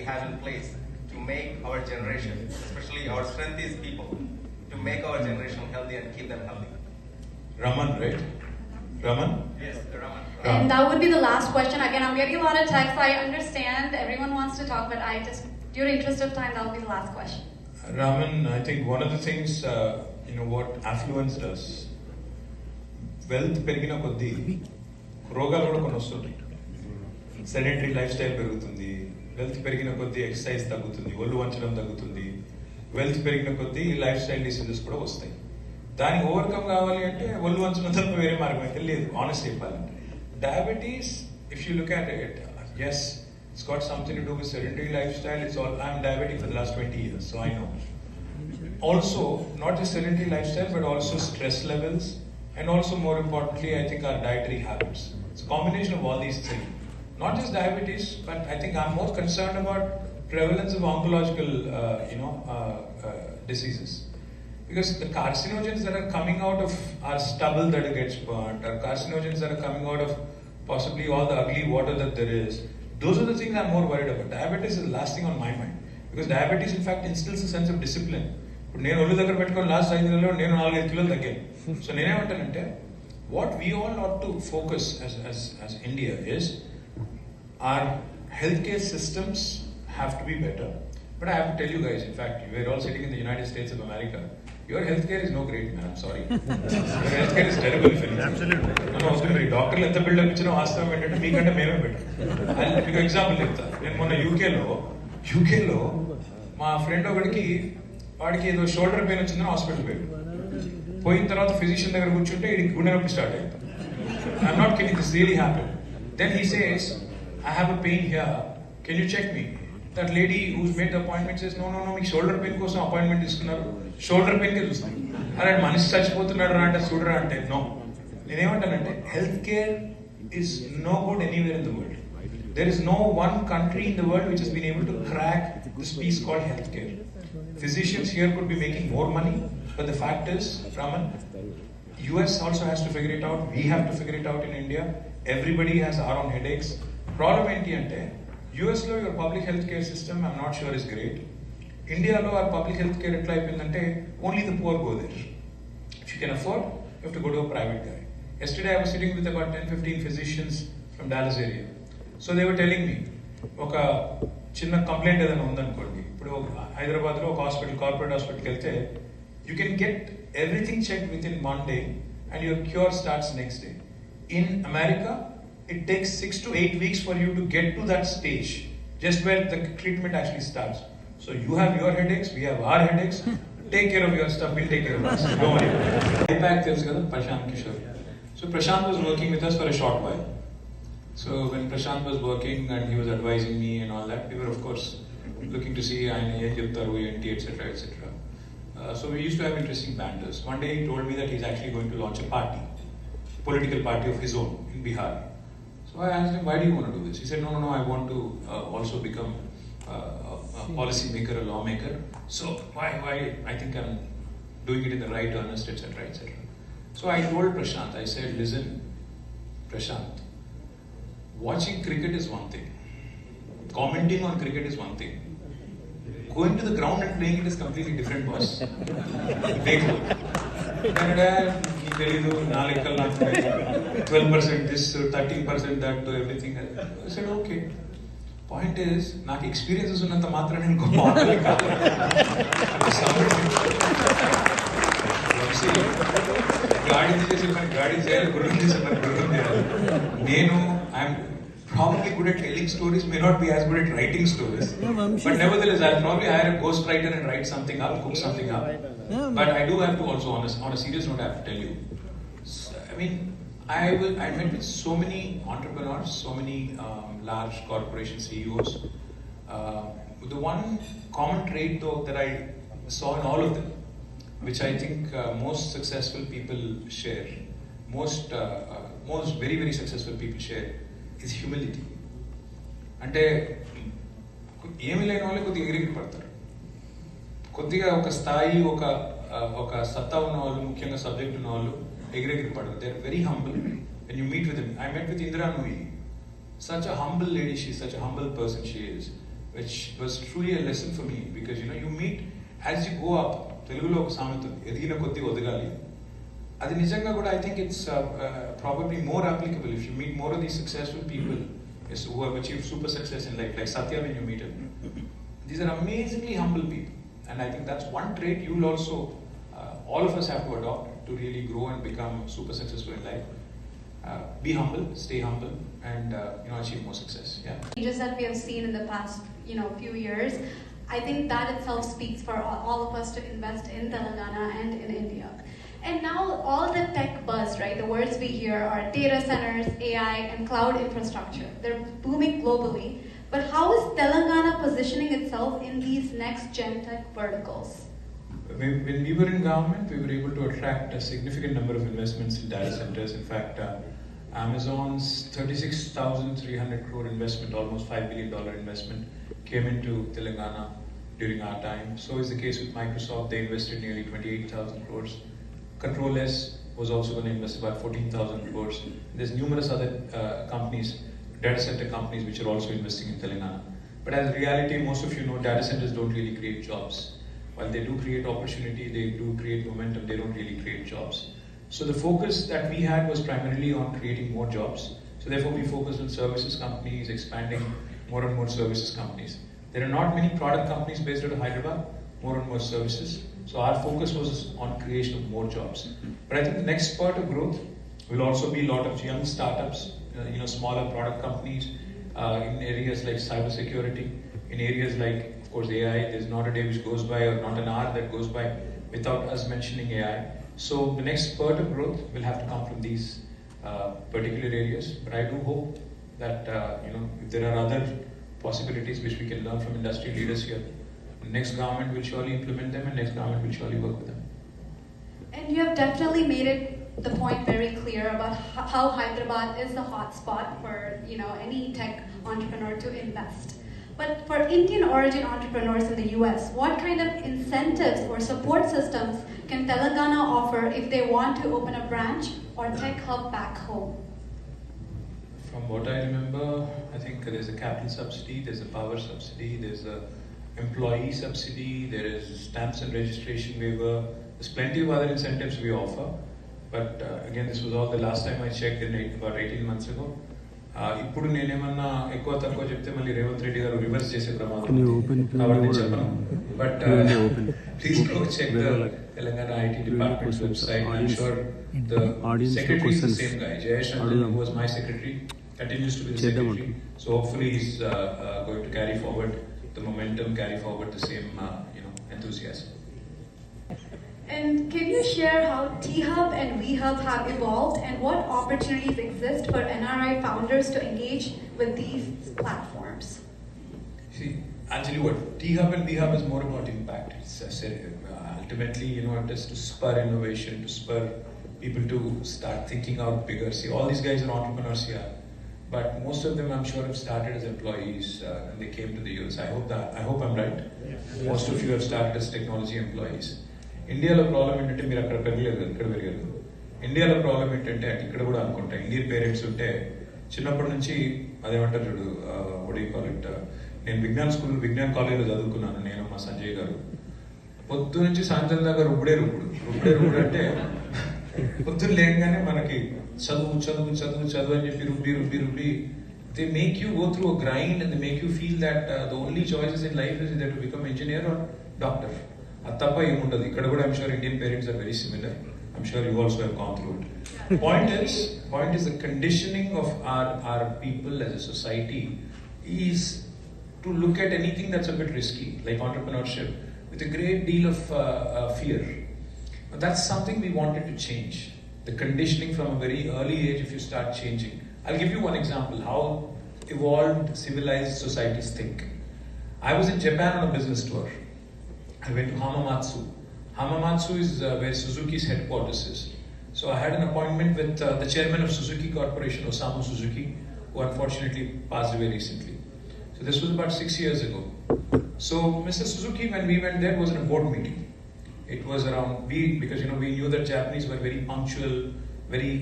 have in place to make our generation, especially our strength is people, to make our generation healthy and keep them healthy? Raman, right? Raman? Yes, Raman. And that would be the last question. Again, I'm getting a lot of texts. I understand everyone wants to talk, but due to interest of time, that will be the last question. Raman, I think one of the things, what affluence does, wealth perigina koddi, rogalu kuda konni vastundi. Sedentary lifestyle perugutundi, wealth perigina koddi exercise taggutundi, ollu vanchadam taggutundi, wealth perigina koddi lifestyle diseases kuda vastayi. దాన్ని overcome కావాలి అంటే ఒళ్ళు వంచడం తప్ప వేరే మార్గం అయితే లేదు, honest చెప్పాలంటే. Diabetes, if you look at it, yes, it's got something to do with sedentary lifestyle. I'm diabetic for the last 20 years, so I know. Also, not just sedentary lifestyle, but also stress levels, and also more importantly, I think our dietary habits. It's a combination of all these things. Not just diabetes, but I think I'm more concerned about prevalence of oncological, diseases. Because the carcinogens that are coming out of our stubble that gets burnt, or carcinogens that are coming out of possibly all the ugly water that there is, those are the things I'm more worried about. Diabetes is the last thing on my mind. Because diabetes in fact instills a sense of discipline. నేను ఒళ్ళు దగ్గర పెట్టుకొని last 5 నెలల్లో నేను 4-5 కిలోలు తగ్గాను. So నేనేమంటానంటే, what we all ought to focus as India is, our healthcare systems have to be better. But I have to tell you guys, in fact, we're all sitting in the United States of America. Your healthcare is no great, man. I'm sorry. Your healthcare is terrible, if anything. Absolutely. No, doctor ఎంత buildup ఇచ్చినా వాస్తవం ఏంటంటే మీకంటే మేమే better. మీకు example చెప్తా. నేను మొన్న యూకేలో మా ఫ్రెండ్ వాడికి ఏదో షోల్డర్ పెయిన్ వచ్చిందని హాస్పిటల్ పోయిన తర్వాత ఫిజిషియన్ దగ్గర కూర్చుంటే ఇది గుండె నొప్పి స్టార్ట్ అయింది. I'm not kidding, this really happen. Then he says, I have a pain here, can you check me? That lady who's made the appointment says, no, మీకు షోల్డర్ పెయిన్ కోసం అపాయింట్మెంట్ తీసుకున్నారు, shoulder pain కే చూస్తాను. అరే మనిషి చచ్చిపోతున్నాడు అంటే చూడరా అంటే నో. నేనేమంటానంటే, health care is no good anywhere in the world. There is no one country in the world which has been able to crack this piece called healthcare. Physicians here could be making more money, but the fact is, Raman, US also has to figure it out. We have to figure it out in India. Everybody has our own headaches. Problem enti ante, US lo your public healthcare system I'm not sure is great. India lo our public healthcare etla ayipindante, only the poor go there. If you can afford, you have to go to a private guy. Yesterday I was sitting with about 10-15 physicians from Dallas area. So they were telling me, ఒక చిన్న complaint ఏదైనా ఉందనుకోండి, ఇప్పుడు హైదరాబాద్ లో ఒక hospital, corporate హాస్పిటల్కి వెళ్తే you can get everything check within 1 day and your cure starts next day. In America, it takes 6 to 8 weeks for you to get to that stage, just where the treatment actually starts. So you have your headaches, we have our headaches. Take care of your stuff, we'll take care of us. Don't worry. Impact tells you Prashant Kishore. So Prashant was working with us for a short while. So when Prashant was working and he was advising me and all that, we were of course looking to see etc. etc. So we used to have interesting banters. One day he told me that he's actually going to launch a party, political party of his own in Bihar. So I asked him, why do you want to do this? He said, no, I want to also become a policy maker, a lawmaker. So why? I think I'm doing it in the right earnest, etc. etc. So I told Prashant, I said, listen, Prashant, watching cricket is one thing. Commenting on cricket is one thing. Going to the ground and playing it is completely different, boss. Big. 12% this, 13% that, to everything. I said, okay. Point is, నాకు experiences ఉన్నంత మాత్రాన్ని ఇంకో మాటలు కాదు. గాడి చేయాలి, గుర్రం చేయాలి, గుర్రం చేయాలి. నేను I'm probably good at telling stories, may not be as good at writing stories. But nevertheless, I'll probably hire a ghost writer and write something up, cook something up. But I do have to also, on a serious note, I have to tell you. I mean, I met with so many entrepreneurs, so many large corporation CEOs. The one common trait though that I saw in all of them, which I think most successful people share, most very, very successful people share, is humility. అంటే ఏమి లేని వాళ్ళే కొద్దిగా ఎగిరికి పడతారు. కొద్దిగా ఒక స్థాయి, ఒక సత్తా ఉన్న వాళ్ళు, ముఖ్యంగా సబ్జెక్ట్ ఉన్న వాళ్ళు ఎగిరెగిరి పడరు. They are very humble. When you meet with them, I met with Indra Nui. Such a humble lady she is, such a humble person she is. which was truly a lesson for me, because you meet as you go up. Telugulo oka sametam edigina koddi odagali. Adi nijanga kuda I think it's probably more applicable if you meet more of these successful people who have achieved super success in life, like Satya when you meet him. These are amazingly humble people, and I think that's one trait you'll also, all of us have to adopt to really grow and become super successful in life. Be humble, stay humble, and achieve more success. Yeah. Changes that we have seen in the past, few years, I think that itself speaks for all of us to invest in Telangana and in India. And now all the tech buzz, right? The words we hear are data centers, AI, and cloud infrastructure. They're booming globally. But how is Telangana positioning itself in these next gen tech verticals? When we were in government, we were able to attract a significant number of investments in data centers. In fact, Amazon's 36,300 crore investment, almost $5 billion investment, came into Telangana during our time. So is the case with Microsoft. They invested nearly 28,000 crores. Control S was also going to invest about 14,000 crores. There's numerous other companies, data center companies, which are also investing in Telangana. But as reality, most of you know, data centers don't really create jobs. While they do create opportunity, they do create momentum, they don't really create jobs. So the focus that we had was primarily on creating more jobs. So therefore we focused on services companies, expanding more and more services companies. There are not many product companies based out of Hyderabad, more and more services. So our focus was on creation of more jobs. But I think the next part of growth will also be a lot of young startups, smaller product companies in areas like cybersecurity, in areas like, of course, AI. There's not a day which goes by or not an hour that goes by without us mentioning AI. So the next spurt of growth will have to come from these particular areas. But I do hope that if there are other possibilities which we can learn from industry leaders here, next government will surely implement them, and next government will surely work with them. And you have definitely made it the point very clear about how Hyderabad is the hot spot for any tech entrepreneur to invest. But for Indian origin entrepreneurs in the US, what kind of incentives or support systems can Telangana offer if they want to open a branch or tech hub back home? From what I remember, I think there's a capital subsidy, there's a power subsidy, there's a employee subsidy, there is stamps and registration waiver. There's plenty of other incentives we offer. But again, this was all the last time I checked about 18 months ago. ఇప్పుడు నేనేమన్నా ఎక్కువ తక్కువ చెప్తే మళ్ళీ రేవంత్ రెడ్డి గారు reverse చేసే ప్రమాదం కాబట్టి చెప్పను. But please go check the Telangana IT department's website. I'm sure the secretary is the same guy. Jayesh, who was my secretary, continues to be the secretary. So hopefully he's going to carry forward the momentum, carry forward the same enthusiasm. And can you share how T-Hub and V-Hub have evolved and what opportunities exist for NRI founders to engage with these platforms? See, I'll tell you what, T-Hub and V-Hub is more about impact. It's ultimately, it is to spur innovation, to spur people to start thinking out bigger. See, all these guys are entrepreneurs here, but most of them, I'm sure, have started as employees and they came to the US. I hope I'm right. Yeah. Most of you have started as technology employees. ఇండియాలో problem ఏంటంటే మీరు అక్కడ పెరగలేదు, ఇక్కడ పెరగలేదు. ఇండియాలో problem ఏంటంటే ఇక్కడ కూడా అనుకుంటా ఇండియన్ పేరెంట్స్ ఉంటే చిన్నప్పటి నుంచి అదేమంటారు చూడు, నేను విజ్ఞాన్ కాలేజ్లో చదువుకున్నాను, నేను మా సంజయ్ గారు. పొద్దు నుంచి సాయంత్రం దాకా రుబ్బుడే అంటే పొద్దున్న లేకగానే మనకి చదువు అని చెప్పి రుబ్బి they make you go through a grind and they make you feel that the only choices in life is either to become engineer or doctor. అది తప్ప ఏముండదు. ఇక్కడ కూడా I'm sure Indian parents are very similar. I'm sure you also have gone through it. Point is the conditioning of our people as a society is to look at anything that's a bit risky, like entrepreneurship, with a great deal of fear. But that's something we wanted to change. The conditioning from a very early age, if you start changing. I'll give you one example, how evolved civilized societies think. I was in Japan on a business tour. I went to Hamamatsu. Hamamatsu is where Suzuki's headquarters is. So I had an appointment with the chairman of Suzuki Corporation, Osamu Suzuki, who unfortunately passed away recently. So this was about 6 years ago. So Mr. Suzuki, when we went there, was in a board meeting. It was around, because we knew that Japanese were very punctual, very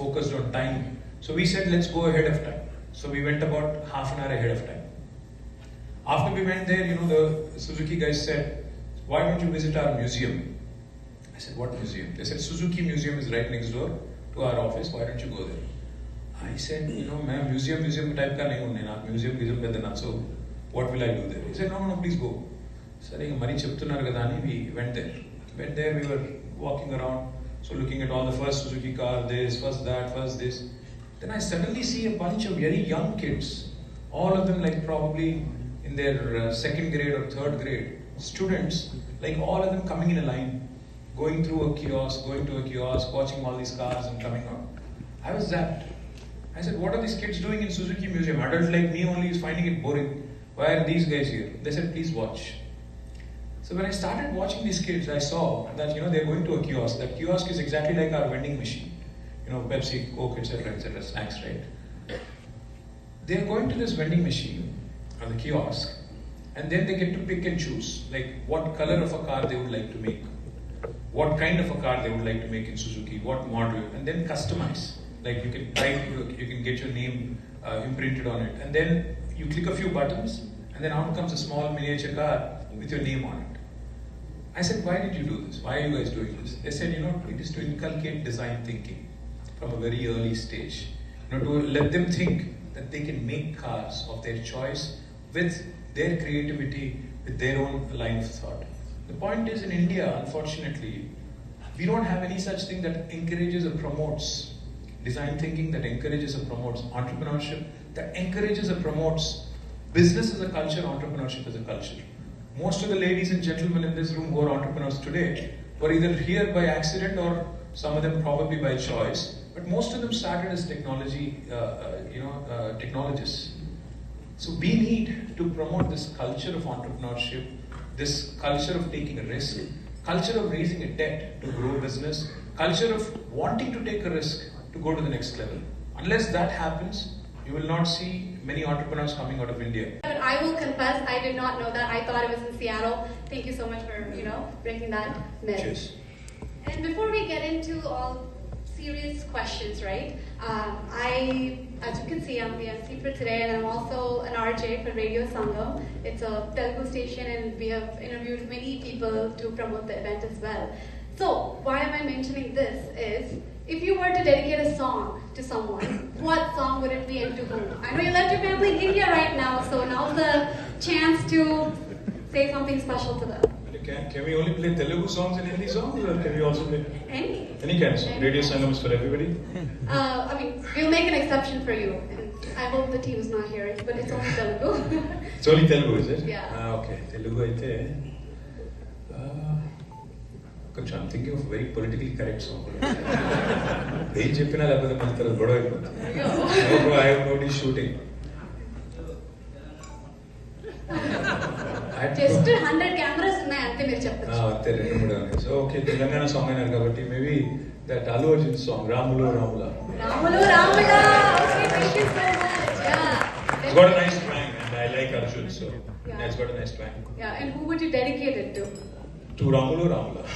focused on time. So we said, let's go ahead of time. So we went about half an hour ahead of time. After we went there, the Suzuki guys said, why don't you visit our museum? I said, what museum? They said, Suzuki Museum is right next door to our office, why don't you go there? I said, मैं museum type का नहीं हूँ, ना museum पे देना, so what will I do there? He said, no, please go. Sir, मरी చెప్తున్నారు కదా అని we went there. Went there, we were walking around, so looking at all the first Suzuki car, this, first that, first this. Then I suddenly see a bunch of very young kids, all of them like probably in their second grade or third grade, students, like all of them coming in a line, going to a kiosk, watching all these cars and coming out. I was zapped. I said, what are these kids doing in Suzuki Museum? Adults like me only is finding it boring. Why are these guys here? They said, please watch. So when I started watching these kids, I saw that they're going to a kiosk. That kiosk is exactly like our vending machine. Pepsi, Coke, etc., snacks, right? They're going to this vending machine or the kiosk, and then they get to pick and choose, like what color of a car they would like to make, what kind of a car they would like to make in Suzuki, what model, and then customize. Like you can type, you can get your name imprinted on it, and then you click a few buttons, and then out comes a small miniature car with your name on it. I said, why did you do this? Why are you guys doing this? They said, it is to inculcate design thinking from a very early stage. To let them think that they can make cars of their choice with their creativity, with their own line of thought. The point is, in India, unfortunately, we don't have any such thing that encourages or promotes design thinking, that encourages or promotes entrepreneurship, that encourages or promotes business as a culture, entrepreneurship as a culture. Most of the ladies and gentlemen in this room who are entrepreneurs today were either here by accident or some of them probably by choice, but most of them started as technologists. So we need to promote this culture of entrepreneurship, this culture of taking a risk, culture of raising a debt to grow business, culture of wanting to take a risk to go to the next level. Unless that happens, you will not see many entrepreneurs coming out of India. I will confess, I did not know that. I thought it was in Seattle. Thank you so much for, breaking that myth. Cheers. And before we get into all serious questions, right? As you can see, I'm the MC for today, and I'm also an RJ for Radio Sangam. It's a Telugu station, and we have interviewed many people to promote the event as well. So, why am I mentioning this is, if you were to dedicate a song to someone, what song would it be and to whom? I know you left your family in India right now, so now's the chance to say something special to them. Can we only play Telugu songs and Hindi songs, or can we also play any kind of song? Radio Sangam is for everybody? We'll make an exception for you. And I hope the team is not hearing, but it's only Telugu. It's only Telugu, is it? Yeah. Okay. Telugu aithe. I'm thinking of a very politically correct song. No, bro, I have no shooting. Just 100 cameras ante meer cheptaru. So okay, Telangana song maybe that Allu Arjun song, Ramulo Ramula. Ramulo Ramula. Okay, thank you so much. Yeah. It's got a nice twang, and I like Arjun, so yeah, it's got a nice twang. Yeah, and who would you dedicate it to? To Ramulo Ramula. I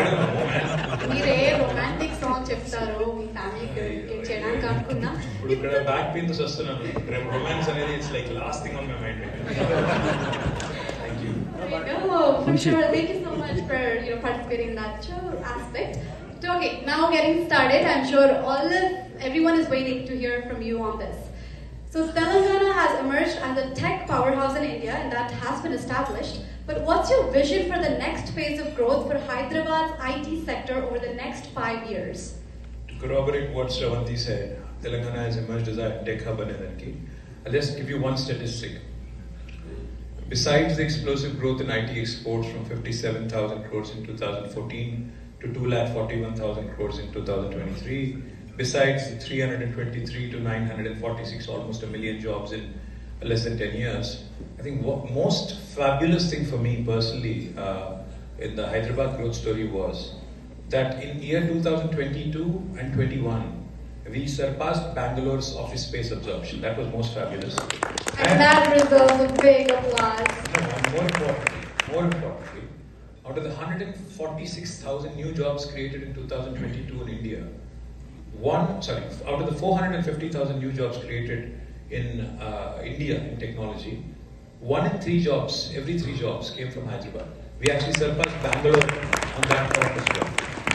don't know, man. Meere romantic song cheptaru mee family ki cheyadaniki anukunna. ఇప్పుడు ఇక్కడ back pain తో వస్తున్నాను. Romance అనేది it's like last thing on my mind. Thank you. No, for sure. Thank you so much for participating in that show aspect. So, okay, now getting started. I'm sure everyone is waiting to hear from you on this. So Telangana has emerged as a tech powerhouse in India, and that has been established. But what's your vision for the next phase of growth for Hyderabad's IT sector over the next 5 years? To corroborate what Shravanti said, Telangana has emerged as a tech hub. I'll just give you one statistic. Besides the explosive growth in IT exports from 57,000 crores in 2014 to 241,000 crores in 2023, besides the 323 to 946, almost a million jobs in less than 10 years, I think what most fabulous thing for me personally in the Hyderabad growth story was that in year 2022 and 21, we surpassed Bangalore's office space absorption. That was most fabulous. And that deserves a big applause. More importantly, out of the 146,000 new jobs created in 2022 in India, out of the 450,000 new jobs created in India in technology, 1 in 3 jobs, every 3 jobs came from Hyderabad. We actually surpassed Bangalore on that front as well.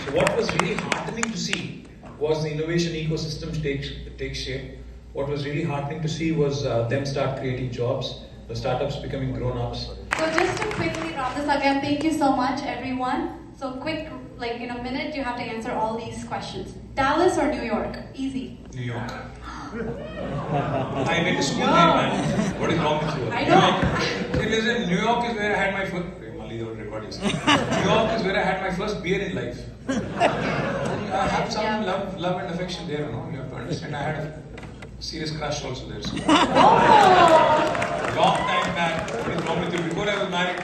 So what was really heartening to see was the innovation ecosystem take shape. What was really heartening to see was them start creating jobs, the startups becoming grown-ups. So just to quickly wrap this again, thank you so much, everyone. So quick, like in a minute, you have to answer all these questions. Dallas or New York? Easy. New York. I went to school there, man. What is wrong with you? I know. Hey, listen, New York is where I had my first. New York is where I had my first beer in life. I have some love and affection there, you know. You have to understand. I had a serious crush also there. So. Long time back. What is wrong with you? Before I was married.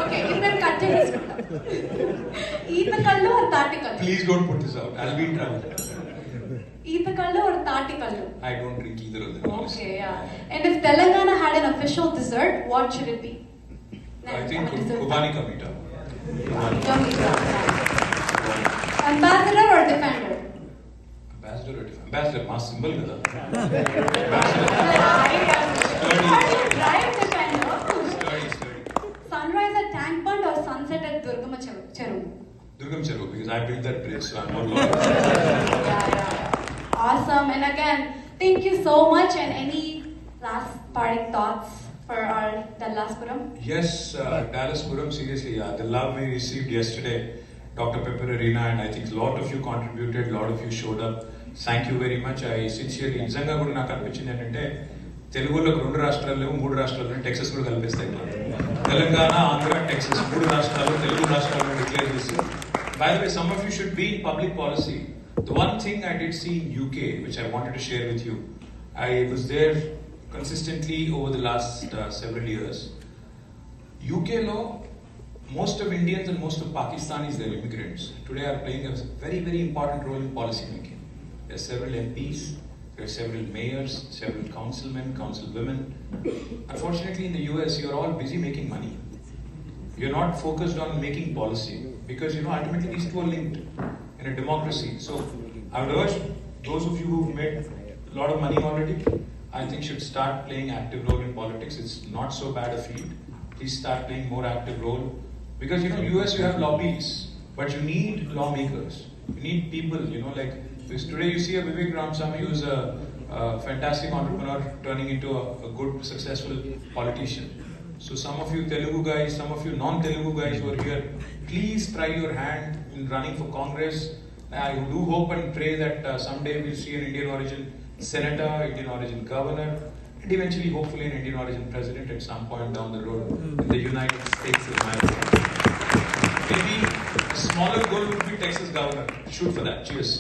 Okay, you can cut it. Eat the kallu or tati kallu? Please don't put this out. I'll be in trouble. Eat the kallu or tati kallu? I don't drink either of them. Okay, yeah. And if Telangana had an official dessert, what should it be? I think Kubani ka meeta. Ambassador or defender? Ambassador or defender? Ambassador, mass symbol kada. Right, defender. Sturdy. Sunrise at Tank Bund or sunset at Durgama Cheru? Durgam Cheru, because I built that bridge, so I'm not loyal. Yeah. Awesome. And again, thank you so much. And any last parting thoughts for our Dallaspuram? Yes, Dallaspuram, seriously, the love we received yesterday, Dr. Pepper Arena, and I think a lot of you contributed, a lot of you showed up. Thank you very much. I sincerely, నిజంగా కూడా నాకు అనిపించింది ఏంటంటే తెలుగులో 2 రాష్ట్రాలు లేవు 3 రాష్ట్రాలు Texas కూడా కలిపిస్తాయి తెలంగాణ ఆంధ్ర టెక్సస్ 3 రాష్ట్రాలు తెలుగు రాష్ట్రాలను డిక్లేర్ చేసి. By the way, some of you should be in public policy. The one thing I did see in UK, which I wanted to share with you, I was there consistently over the last several years. UK law, most of Indians and most of Pakistanis, they're immigrants, today are playing a very, very important role in policy making. There are several MPs, there are several mayors, several councilmen, councilwomen. Unfortunately, in the US, you're all busy making money. You're not focused on making policy because, ultimately these two are linked in a democracy. So I would urge those of you who've made a lot of money already, I think should start playing active role in politics. It's not so bad a field. Please start playing more active role. Because, US you have lobbies, but you need lawmakers. You need people, because today you see a Vivek Ramaswamy who's a fantastic entrepreneur turning into a good, successful politician. So some of you Telugu guys, some of you non-Telugu guys who are here, please try your hand in running for Congress. I do hope and pray that someday we'll see an Indian origin senator, Indian origin governor, and eventually hopefully an Indian origin president at some point down the road in the United States of America. Maybe a smaller goal would be Texas governor. Shoot for that. Cheers.